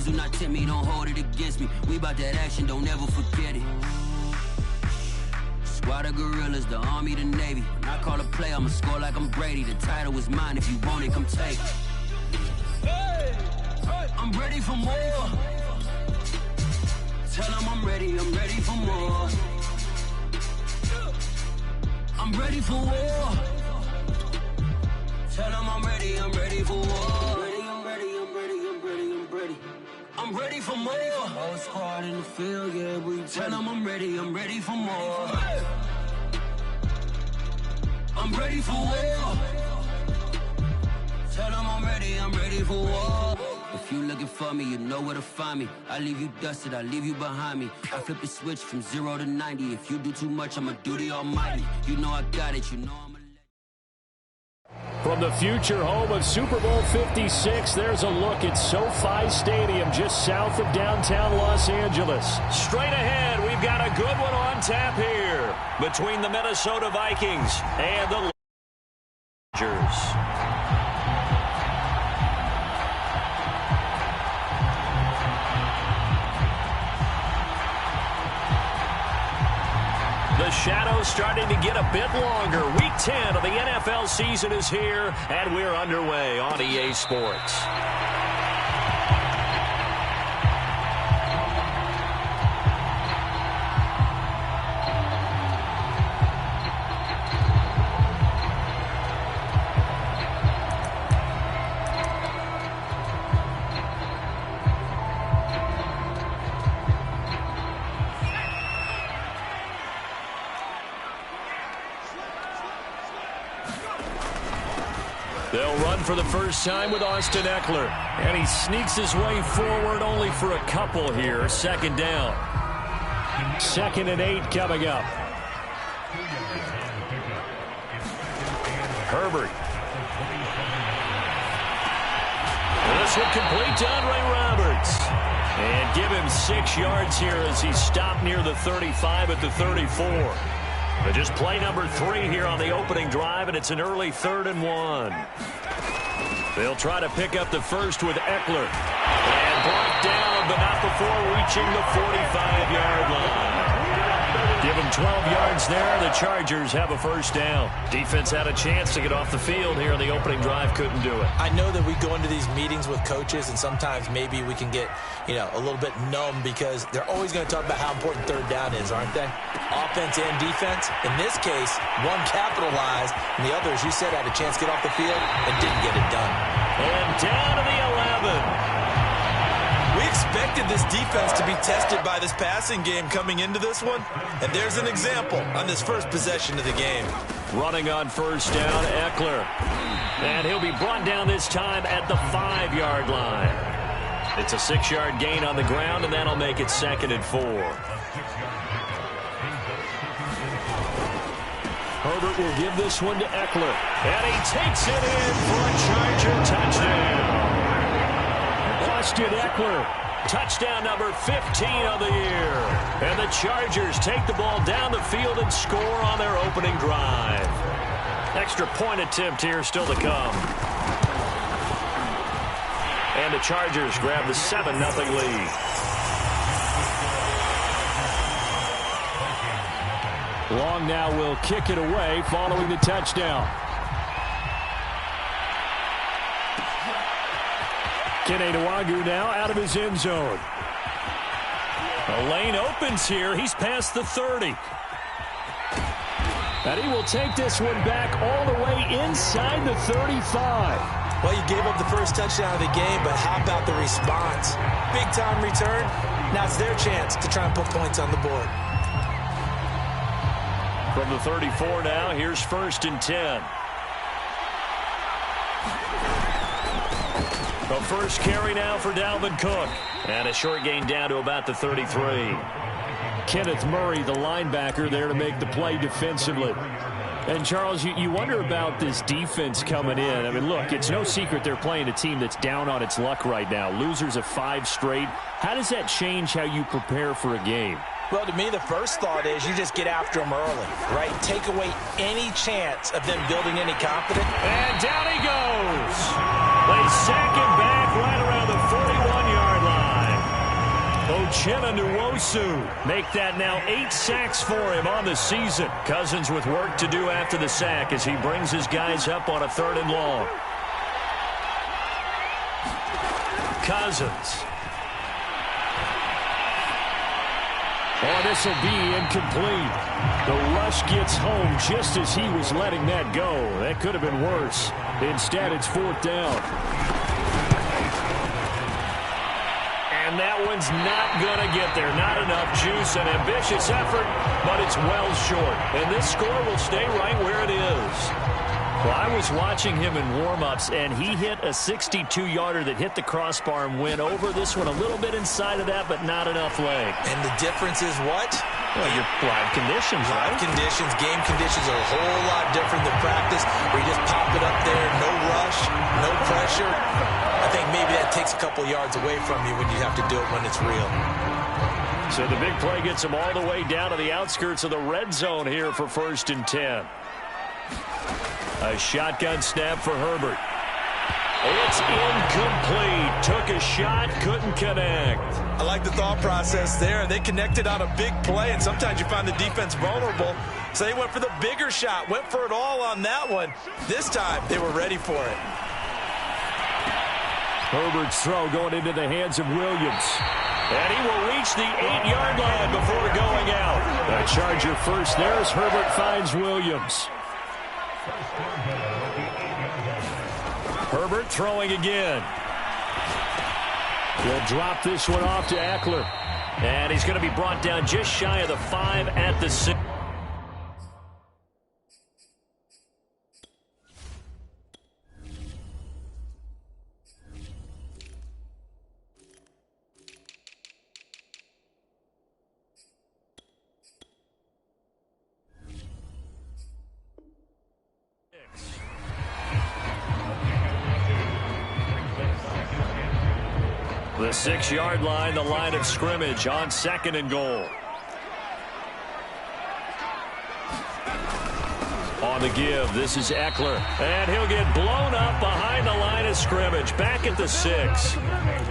do not tempt me, don't hold it against me. We about that action, don't ever forget it. Squad of gorillas, the army, the navy. When I call a play, I'ma score like I'm Brady. The title is mine, if you want it, come take it. I'm ready for more. Tell them I'm ready for more. I'm ready for war. Tell them I'm ready for war. I'm ready for more. Whole squad in the field, yeah, we tell them I'm ready for more. I'm ready for war. Tell them I'm ready for war. If you looking for me, you know where to find me. I leave you dusted, I leave you behind me. I flip the switch from 0 to 90. If you do too much, I'ma do the almighty. You know I got it, you know I'm a... From the future home of Super Bowl 56, there's a look at SoFi Stadium just south of downtown Los Angeles. Straight ahead, we've got a good one on tap here between the Minnesota Vikings and the Chargers. The shadow's starting to get a bit longer. Week 10 of the NFL season is here, and we're underway on EA Sports. They'll run for the first time with Austin Eckler. And he sneaks his way forward only for a couple here. Second down. 2nd and 8 coming up. Herbert. This one complete to Andre Roberts. And give him 6 yards here as he stopped near the 35 at the 34. But just play number 3 here on the opening drive, and it's an early 3rd and 1. They'll try to pick up the first with Eckler. And brought down, but not before reaching the 45-yard line. Give him 12 yards there. The Chargers have a first down. Defense had a chance to get off the field here in the opening drive. Couldn't do it. I know that we go into these meetings with coaches, and sometimes maybe we can get, a little bit numb because they're always going to talk about how important 3rd down is, aren't they? Offense and defense. In this case, one capitalized, and the other, as you said, had a chance to get off the field and didn't get it done. And down to the 11. We expected this defense to be tested by this passing game coming into this one, and there's an example on this first possession of the game. Running on first down, Eckler. And he'll be brought down this time at the 5-yard line. It's a 6-yard gain on the ground, and that'll make it 2nd and 4. Herbert will give this one to Eckler. And he takes it in for a Charger touchdown. Austin Eckler, touchdown number 15 of the year. And the Chargers take the ball down the field and score on their opening drive. Extra point attempt here still to come. And the Chargers grab the 7-0 lead. Long now will kick it away following the touchdown. Kene Nwangwu now out of his end zone. A lane opens here. He's past the 30. And he will take this one back all the way inside the 35. Well, you gave up the first touchdown of the game, but how about the response? Big-time return. Now it's their chance to try and put points on the board. From the 34 now, here's 1st and 10. The first carry now for Dalvin Cook. And a short gain down to about the 33. Kenneth Murray, the linebacker, there to make the play defensively. And, Charles, you wonder about this defense coming in. I mean, look, it's no secret they're playing a team that's down on its luck right now. Losers of 5 straight. How does that change how you prepare for a game? Well, to me, the first thought is you just get after them early, right? Take away any chance of them building any confidence. And down he goes. They sack him back right around the 41-yard line. Uchenna Nwosu make that now 8 sacks for him on the season. Cousins with work to do after the sack as he brings his guys up on a 3rd and long. Cousins. Oh, this will be incomplete. The rush gets home just as he was letting that go. That could have been worse. Instead, it's 4th down. And that one's not going to get there. Not enough juice. An ambitious effort, but it's well short. And this score will stay right where it is. Well, I was watching him in warm-ups, and he hit a 62-yarder that hit the crossbar and went over this one a little bit inside of that, but not enough leg. And the difference is what? Well, your live conditions, right? Live conditions, game conditions are a whole lot different than practice, where you just pop it up there, no rush, no pressure. I think maybe that takes a couple yards away from you when you have to do it when it's real. So the big play gets him all the way down to the outskirts of the red zone here for 1st and 10. A shotgun snap for Herbert. It's incomplete. Took a shot, couldn't connect. I like the thought process there. They connected on a big play, and sometimes you find the defense vulnerable. So they went for the bigger shot, went for it all on that one. This time, they were ready for it. Herbert's throw going into the hands of Williams. And he will reach the 8-yard line before going out. A Charger first there as Herbert finds Williams. Herbert throwing again. He'll drop this one off to Eckler. And he's going to be brought down just shy of the 5 at the 6. The 6-yard line, the line of scrimmage on 2nd and goal. On the give, this is Eckler. And he'll get blown up behind the line of scrimmage. Back at the 6.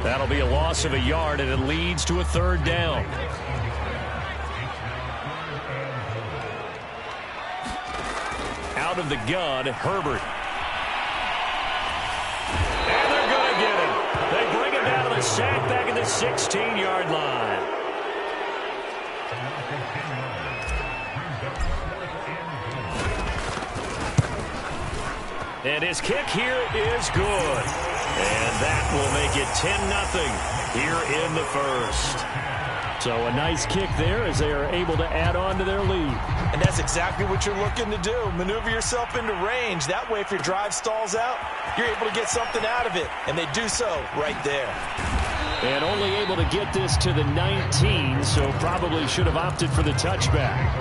That'll be a loss of a yard, and it leads to a 3rd down. Out of the gun, Herbert. And they're going to get him. They bring him down to the sack back at the 16-yard line. And his kick here is good. And that will make it 10-0 here in the first. So a nice kick there as they are able to add on to their lead. And that's exactly what you're looking to do. Maneuver yourself into range. That way, if your drive stalls out, you're able to get something out of it. And they do so right there. And only able to get this to the 19, so probably should have opted for the touchback.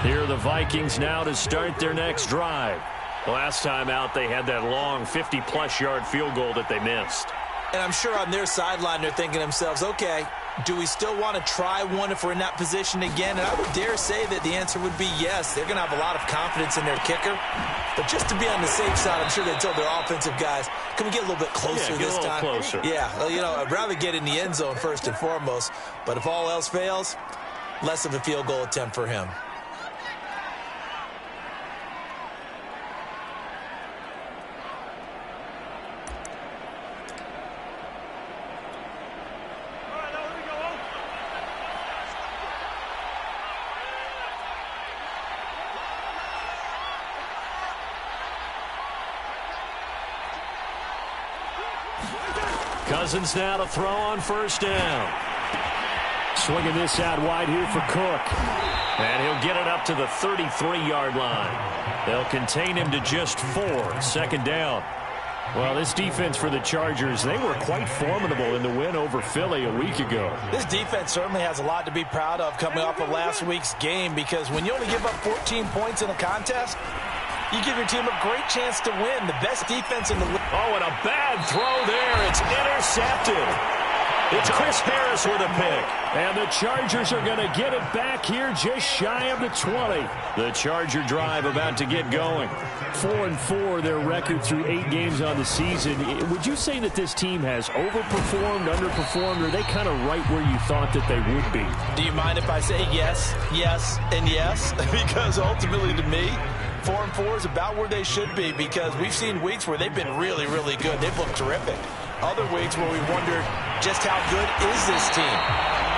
Here are the Vikings now to start their next drive. Last time out, they had that long 50-plus yard field goal that they missed. And I'm sure on their sideline, they're thinking to themselves, okay, do we still want to try one if we're in that position again? And I would dare say that the answer would be yes. They're going to have a lot of confidence in their kicker. But just to be on the safe side, I'm sure they told their offensive guys, can we get a little bit closer this time? Closer. Yeah, well, you know, I'd rather get in the end zone first and foremost. But if all else fails, less of a field goal attempt for him. Cousins now to throw on first down. Swinging this out wide here for Cook. And he'll get it up to the 33-yard line. They'll contain him to just 4. 2nd down. Well, this defense for the Chargers, they were quite formidable in the win over Philly a week ago. This defense certainly has a lot to be proud of coming off of last week's game, because when you only give up 14 points in a contest, you give your team a great chance to win. The best defense in the league. Oh, and a bad throw there. It's intercepted. It's Chris Harris with a pick. And the Chargers are going to get it back here just shy of the 20. The Charger drive about to get going. 4-4, their record through 8 games on the season. Would you say that this team has overperformed, underperformed, or are they kind of right where you thought that they would be? Do you mind if I say yes, yes, and yes? Because ultimately to me, 4-4 is about where they should be, because we've seen weeks where they've been really, really good. They've looked terrific. Other weeks where we wondered just how good is this team.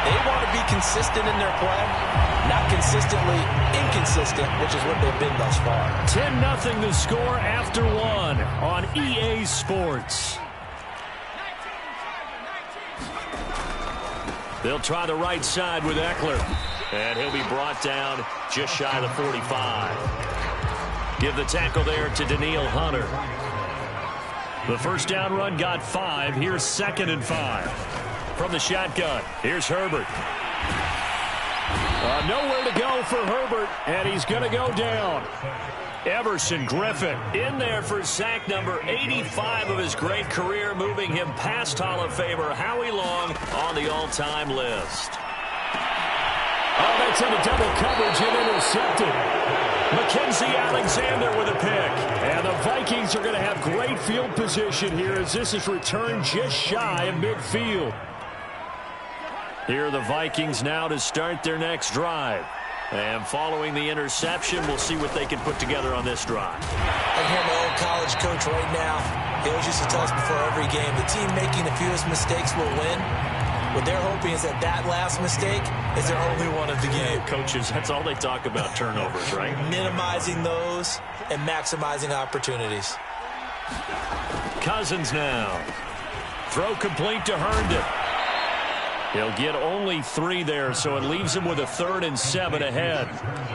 They want to be consistent in their play, not consistently inconsistent, which is what they've been thus far. 10-0 the score after 1 on EA Sports. They'll try the right side with Eckler, and he'll be brought down just shy of the 45. Give the tackle there to Daniil Hunter. The first down run got 5. Here's 2nd and 5. From the shotgun, here's Herbert. Nowhere to go for Herbert, and he's going to go down. Everson Griffin in there for sack number 85 of his great career, moving him past Hall of Famer Howie Long on the all-time list. Oh, that's into double coverage and intercepted. Mackenzie Alexander with a pick. And the Vikings are going to have great field position here as this is returned just shy of midfield. Here are the Vikings now to start their next drive. And following the interception, we'll see what they can put together on this drive. I can hear my old college coach right now. He always used to tell us before every game, the team making the fewest mistakes will win. What they're hoping is that that last mistake is their only one of the game. Coaches, that's all they talk about, turnovers, right? Minimizing those and maximizing opportunities. Cousins now. Throw complete to Herndon. He'll get only 3 there, so it leaves him with a 3rd and 7 ahead.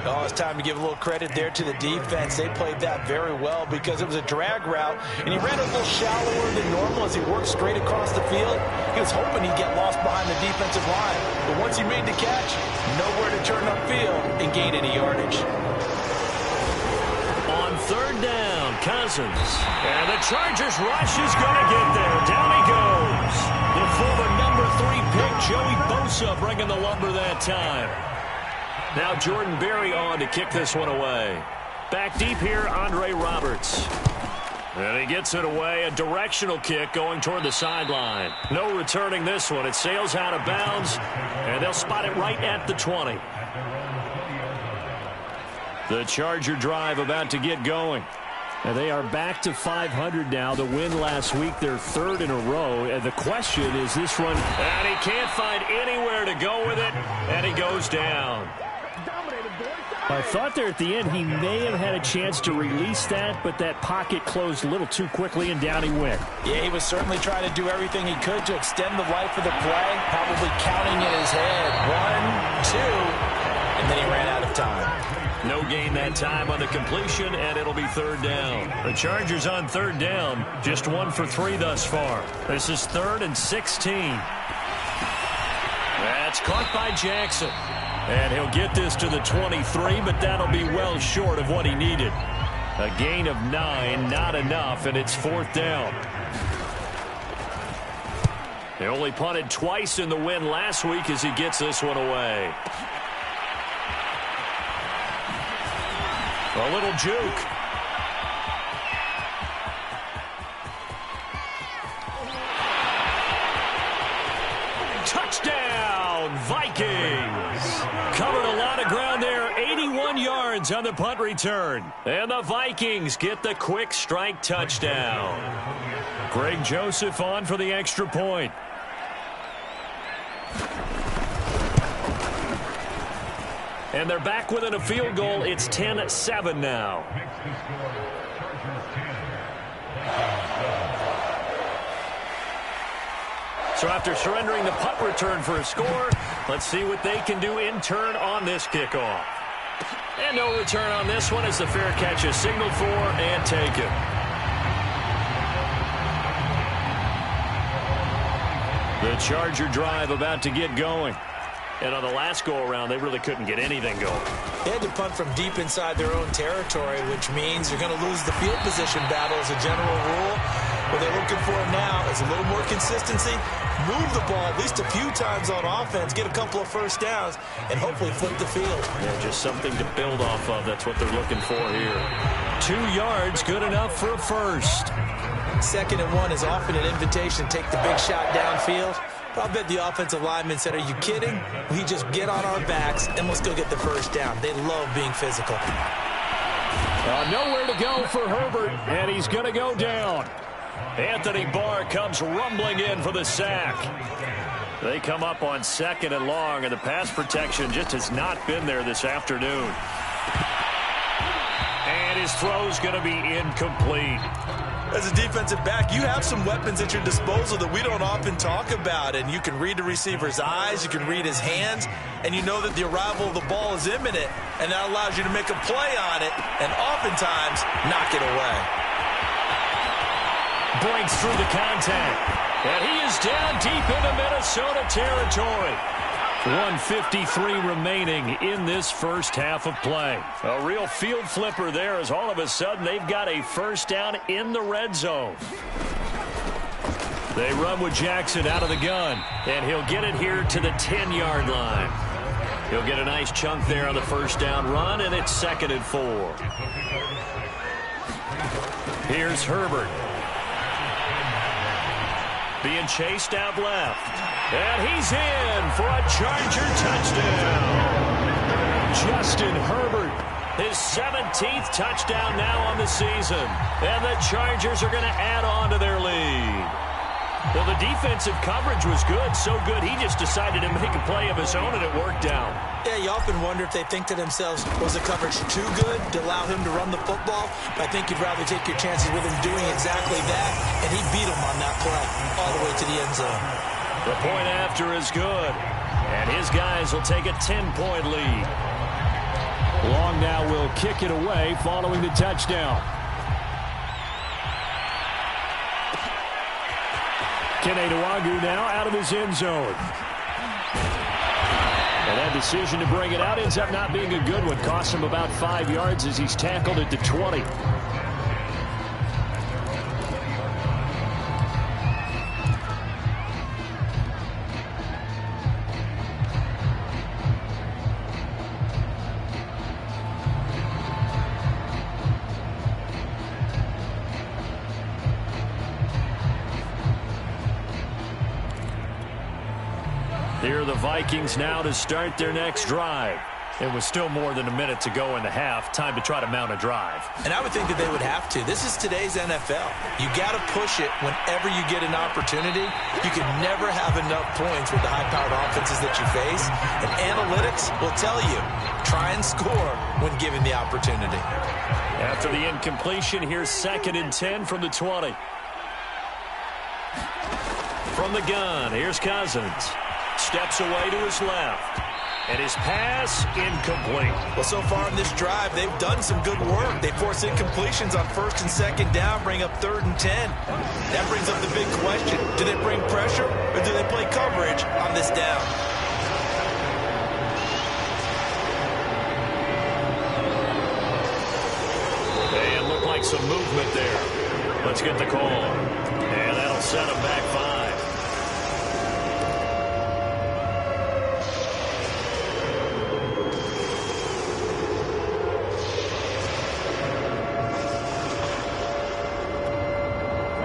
Oh, it's time to give a little credit there to the defense. They played that very well because it was a drag route, and he ran a little shallower than normal as he worked straight across the field. He was hoping he'd get lost behind the defensive line, but once he made the catch, nowhere to turn upfield and gain any yardage. On 3rd down, Cousins. And the Chargers rush is going to get there. Down he goes. The former number 3 pick, Joey Bosa, bringing the lumber that time. Now Jordan Berry on to kick this one away. Back deep here, Andre Roberts. And he gets it away. A directional kick going toward the sideline. No returning this one. It sails out of bounds, and they'll spot it right at the 20. The Charger drive about to get going. And they are back to 500 now. The win last week, their 3rd in a row. And the question is this run. And he can't find anywhere to go with it. And he goes down. I thought there at the end he may have had a chance to release that, but that pocket closed a little too quickly, and down he went. Yeah, he was certainly trying to do everything he could to extend the life of the play, probably counting in his head. 1, 2, and then he ran out of time. No gain that time on the completion, and it'll be 3rd down. The Chargers on 3rd down, just 1 for 3 thus far. This is 3rd and 16. That's caught by Jackson. And he'll get this to the 23, but that'll be well short of what he needed. A gain of 9, not enough, and it's 4th down. They only punted twice in the win last week as he gets this one away. A little juke. Touchdown, Vikings. Covered a lot of ground there. 81 yards on the punt return. And the Vikings get the quick strike touchdown. Greg Joseph on for the extra point. And they're back within a field goal. It's 10-7 now. So after surrendering the punt return for a score, let's see what they can do in turn on this kickoff. And no return on this one as the fair catch is signaled for and taken. The Charger drive about to get going. And on the last go-around, they really couldn't get anything going. They had to punt from deep inside their own territory, which means you're going to lose the field position battle as a general rule. What they're looking for now is a little more consistency, move the ball at least a few times on offense, get a couple of first downs, and hopefully flip the field. Yeah, just something to build off of. That's what they're looking for here. 2 yards, good enough for a first. 2nd and 1 is often an invitation to take the big shot downfield. But I bet the offensive lineman said, are you kidding? We just get on our backs and let's go get the first down. They love being physical. Nowhere to go for Herbert, and he's going to go down. Anthony Barr comes rumbling in for the sack. They come up on 2nd and long, and the pass protection just has not been there this afternoon. And his throw's going to be incomplete. As a defensive back, you have some weapons at your disposal that we don't often talk about, and you can read the receiver's eyes, you can read his hands, and you know that the arrival of the ball is imminent, and that allows you to make a play on it and oftentimes knock it away. Breaks through the contact, and he is down deep into Minnesota territory. 1:53 remaining in this first half of play. A real field flipper there as all of a sudden they've got a first down in the red zone. They run with Jackson out of the gun, and he'll get it here to the 10-yard line. He'll get a nice chunk there on the first down run, and it's 2nd and 4. Here's Herbert. Being chased out left. And he's in for a Charger touchdown. Justin Herbert, his 17th touchdown now on the season. And the Chargers are going to add on to their lead. Well, the defensive coverage was good, so good he just decided to make a play of his own, and it worked out. Yeah, you often wonder if they think to themselves, was the coverage too good to allow him to run the football? But I think you'd rather take your chances with him doing exactly that, and he beat him on that play all the way to the end zone. The point after is good, and his guys will take a 10-point lead. Long now will kick it away following the touchdown. Keneduagu now out of his end zone. And that decision to bring it out ends up not being a good one. Costs him about 5 yards as he's tackled at the 20. Here are the Vikings now to start their next drive. It was still more than a minute to go in the half. Time to try to mount a drive. And I would think that they would have to. This is today's NFL. You got to push it whenever you get an opportunity. You can never have enough points with the high-powered offenses that you face. And analytics will tell you, try and score when given the opportunity. After the incompletion, here's 2nd and 10 from the 20. From the gun, here's Cousins. Steps away to his left. And his pass incomplete. Well, so far in this drive, they've done some good work. They force incompletions on 1st and 2nd down, bring up 3rd and 10. That brings up the big question. Do they bring pressure or do they play coverage on this down? And looked like some movement there. Let's get the call. And that'll set him back 5.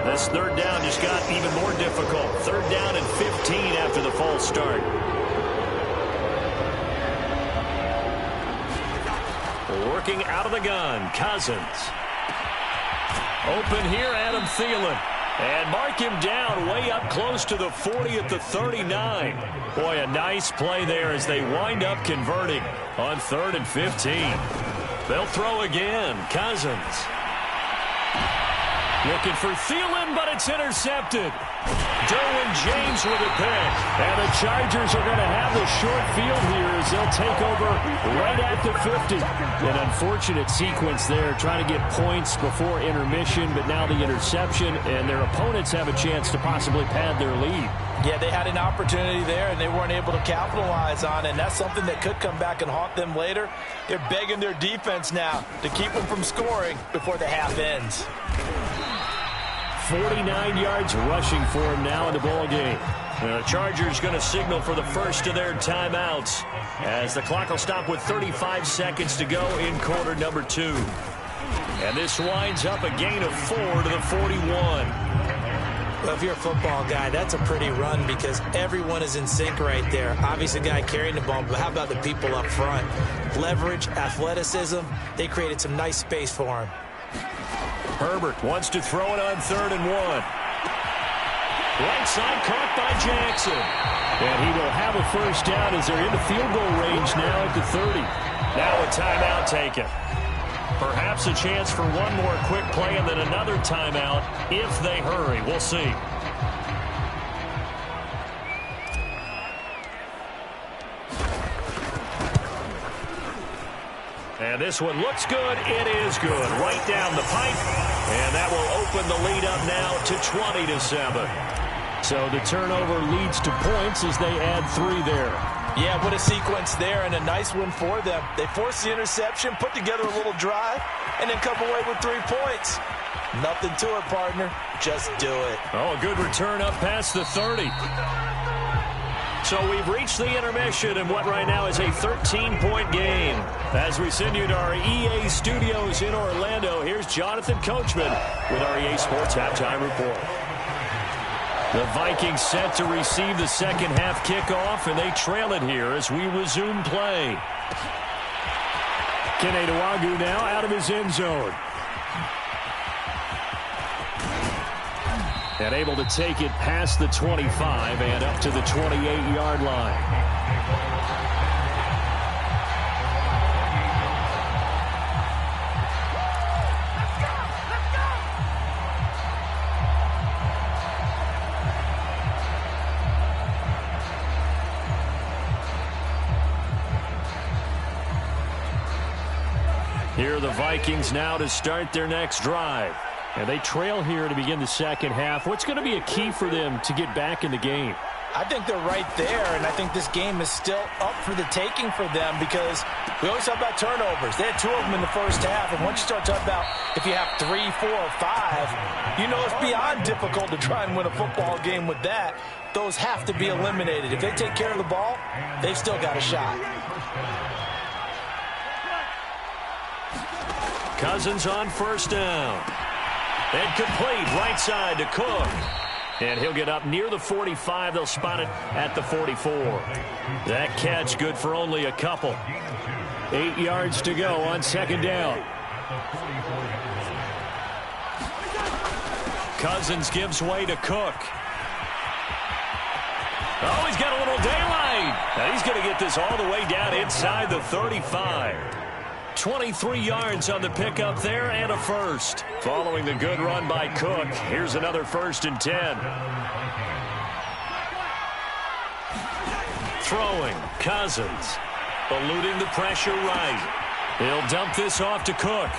This 3rd down just got even more difficult. 3rd down and 15 after the false start. Working out of the gun, Cousins. Open here, Adam Thielen. And mark him down way up close to the 40 at the 39. Boy, a nice play there as they wind up converting on 3rd and 15. They'll throw again, Cousins. Looking for Thielen, but it's intercepted. Derwin James with a pick. And the Chargers are going to have the short field here as they'll take over right at the 50. An unfortunate sequence there, trying to get points before intermission, but now the interception, and their opponents have a chance to possibly pad their lead. Yeah, they had an opportunity there, and they weren't able to capitalize on it, and that's something that could come back and haunt them later. They're begging their defense now to keep them from scoring before the half ends. 49 yards rushing for him now in the ball game. The Chargers going to signal for the first of their timeouts as the clock will stop with 35 seconds to go in quarter number 2. And this winds up a gain of 4 to the 41. Well, if you're a football guy, that's a pretty run because everyone is in sync right there. Obviously, the guy carrying the ball, but how about the people up front? Leverage, athleticism, they created some nice space for him. Herbert wants to throw it on 3rd and 1. Right side caught by Jackson. And he will have a first down as they're into field goal range now at the 30. Now a timeout taken. Perhaps a chance for one more quick play and then another timeout if they hurry. We'll see. And this one looks good. It is good. Right down the pipe. And that will open the lead up now to 20-7. So the turnover leads to points as they add 3 there. Yeah, what a sequence there, and a nice one for them. They forced the interception, put together a little drive, and then come away with 3 points. Nothing to it, partner. Just do it. Oh, a good return up past the 30. So we've reached the intermission in what right now is a 13-point game. As we send you to our EA studios in Orlando, here's Jonathan Coachman with our EA Sports Halftime Report. The Vikings set to receive the second half kickoff, and they trail it here as we resume play. Kene Nwangwu now out of his end zone. And able to take it past the 25 and up to the 28-yard line. Here are the Vikings now to start their next drive. And they trail here to begin the second half. What's going to be a key for them to get back in the game? I think they're right there, and I think this game is still up for the taking for them because we always talk about turnovers. They had 2 of them in the first half, and once you start talking about if you have 3, 4, or 5, you know it's beyond difficult to try and win a football game with that. Those have to be eliminated. If they take care of the ball, they've still got a shot. Cousins on first down. And complete right side to Cook. And he'll get up near the 45. They'll spot it at the 44. That catch good for only a couple. 8 yards to go on second down. Cousins gives way to Cook. Oh, he's got a little daylight. Now he's going to get this all the way down inside the 35. 23 yards on the pickup there and a first. Following the good run by Cook, here's another 1st and 10. Throwing, Cousins. Eluding the pressure right. He'll dump this off to Cook.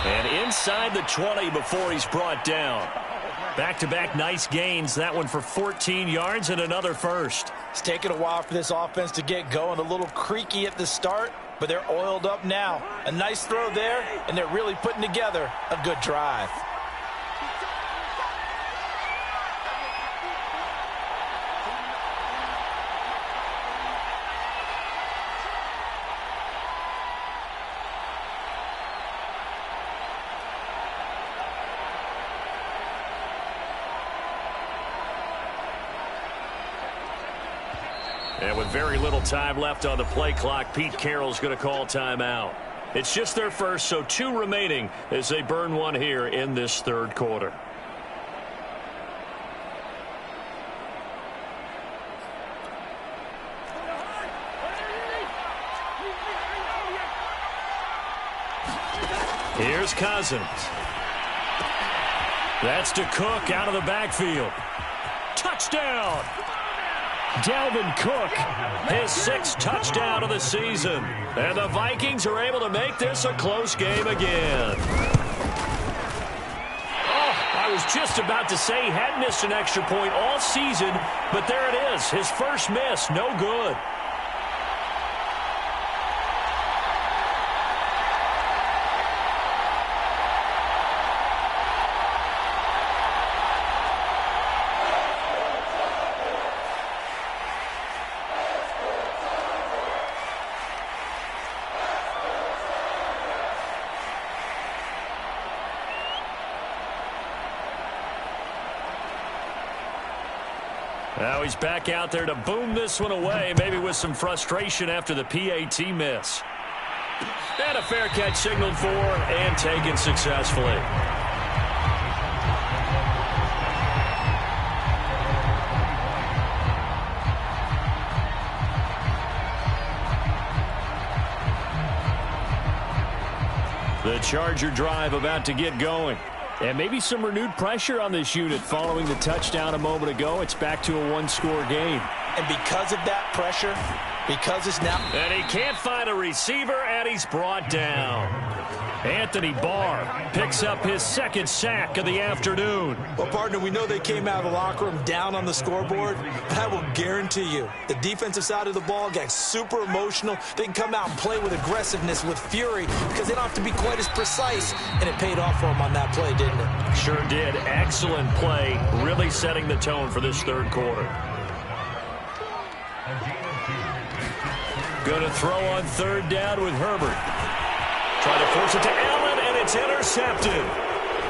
And inside the 20 before he's brought down. Back-to-back nice gains. That one for 14 yards and another first. It's taken a while for this offense to get going. A little creaky at the start, but they're oiled up now. A nice throw there, and they're really putting together a good drive. And with very little time left on the play clock, Pete Carroll's going to call timeout. It's just their first, so 2 remaining as they burn one here in this third quarter. Here's Cousins. That's to Cook out of the backfield. Touchdown! Dalvin Cook, his 6th touchdown of the season. And the Vikings are able to make this a close game again. Oh, I was just about to say he had missed an extra point all season, but there it is, his first miss, no good. Now he's back out there to boom this one away, maybe with some frustration after the PAT miss. And a fair catch signaled for and taken successfully. The Charger drive about to get going. And maybe some renewed pressure on this unit following the touchdown a moment ago. It's back to a one-score game. And because of that pressure, because it's now... And he can't find a receiver, and he's brought down. Anthony Barr picks up his 2nd sack of the afternoon. Well, partner, we know they came out of the locker room down on the scoreboard, but I will guarantee you the defensive side of the ball got super emotional. They can come out and play with aggressiveness, with fury, because they don't have to be quite as precise, and it paid off for them on that play, didn't it? Sure did. Excellent play, really setting the tone for this 3rd quarter. Going to throw on 3rd down with Herbert. Trying to force it to Allen, and it's intercepted.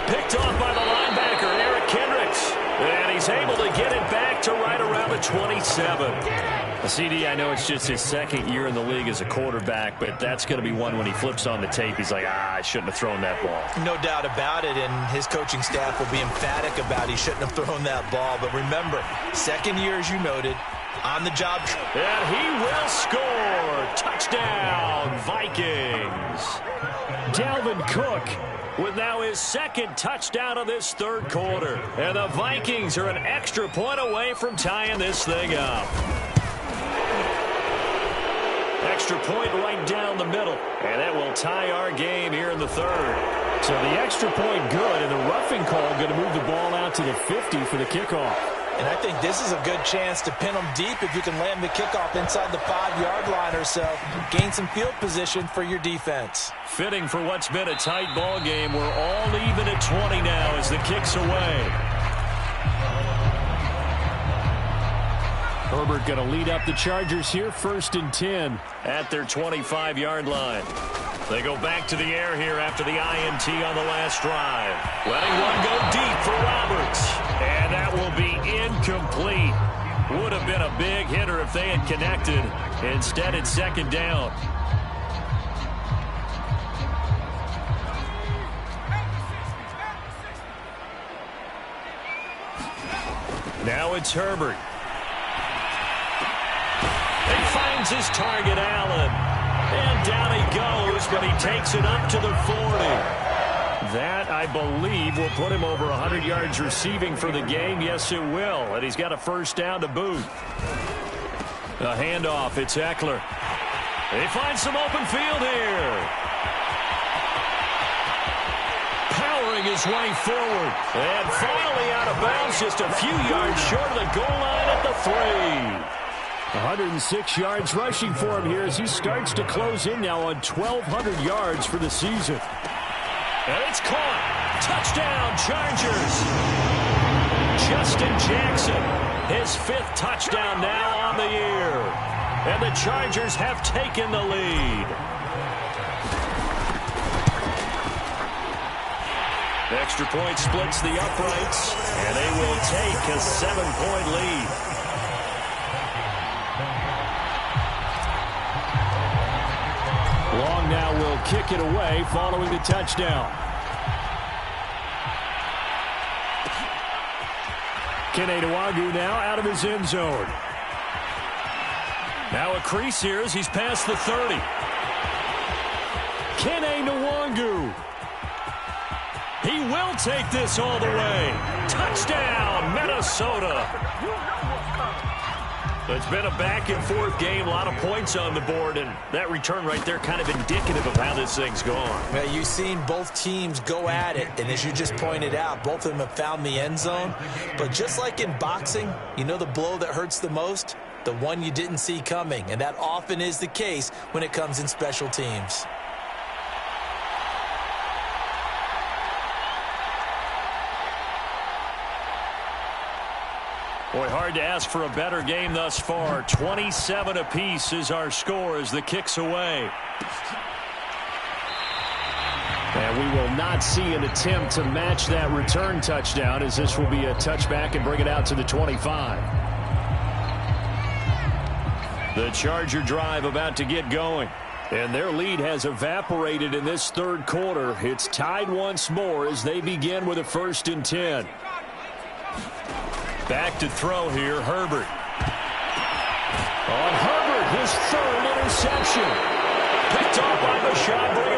Picked off by the linebacker, Eric Kendricks. And he's able to get it back to right around the 27. CD, I know it's just his 2nd year in the league as a quarterback, but that's going to be one when he flips on the tape. He's like, I shouldn't have thrown that ball. No doubt about it, and his coaching staff will be emphatic about he shouldn't have thrown that ball. But remember, 2nd year, as you noted, on the job. And he will score. Touchdown, Vikings. Dalvin Cook with now his 2nd touchdown of this 3rd quarter. And the Vikings are an extra point away from tying this thing up. Extra point right down the middle. And that will tie our game here in the 3rd. So the extra point good, and the roughing call going to move the ball out to the 50 for the kickoff. And I think this is a good chance to pin them deep if you can land the kickoff inside the 5-yard line or so. Gain some field position for your defense. Fitting for what's been a tight ball game. We're all even at 20 now as the kick's away. Herbert going to lead up the Chargers here, 1st and 10 at their 25-yard line. They go back to the air here after the INT on the last drive. Letting one go deep for Roberts. And that will be incomplete. Would have been a big hitter if they had connected. Instead, it's 2nd down. Now it's Herbert. He finds his target, Allen. And down he goes, but he takes it up to the 40. That, I believe, will put him over 100 yards receiving for the game. Yes, it will. And he's got a 1st down to boot. A handoff. It's Eckler. He finds some open field here. Powering his way forward. And finally out of bounds, just a few yards short of the goal line at the 3. 106 yards rushing for him here as he starts to close in now on 1,200 yards for the season. And it's caught. Touchdown, Chargers. Justin Jackson, his 5th touchdown now on the year. And the Chargers have taken the lead. Extra point splits the uprights, and they will take a 7-point lead. Long now will kick it away following the touchdown. Kene Nwangwu now out of his end zone. Now a crease here as he's past the 30. Kene Nwangwu. He will take this all the way. Touchdown, Minnesota. It's been a back-and-forth game, a lot of points on the board, and that return right there kind of indicative of how this thing's gone. Well, you've seen both teams go at it, and as you just pointed out, both of them have found the end zone. But just like in boxing, you know the blow that hurts the most? The one you didn't see coming, and that often is the case when it comes in special teams. Boy, hard to ask for a better game thus far. 27 apiece is our score as the kick's away. And we will not see an attempt to match that return touchdown, as this will be a touchback and bring it out to the 25. The Charger drive about to get going. And their lead has evaporated in this third quarter. It's tied once more as they begin with a 1st and 10. Back to throw here, Herbert. On Herbert, his 3rd interception. Picked off by Bashaud Breeland.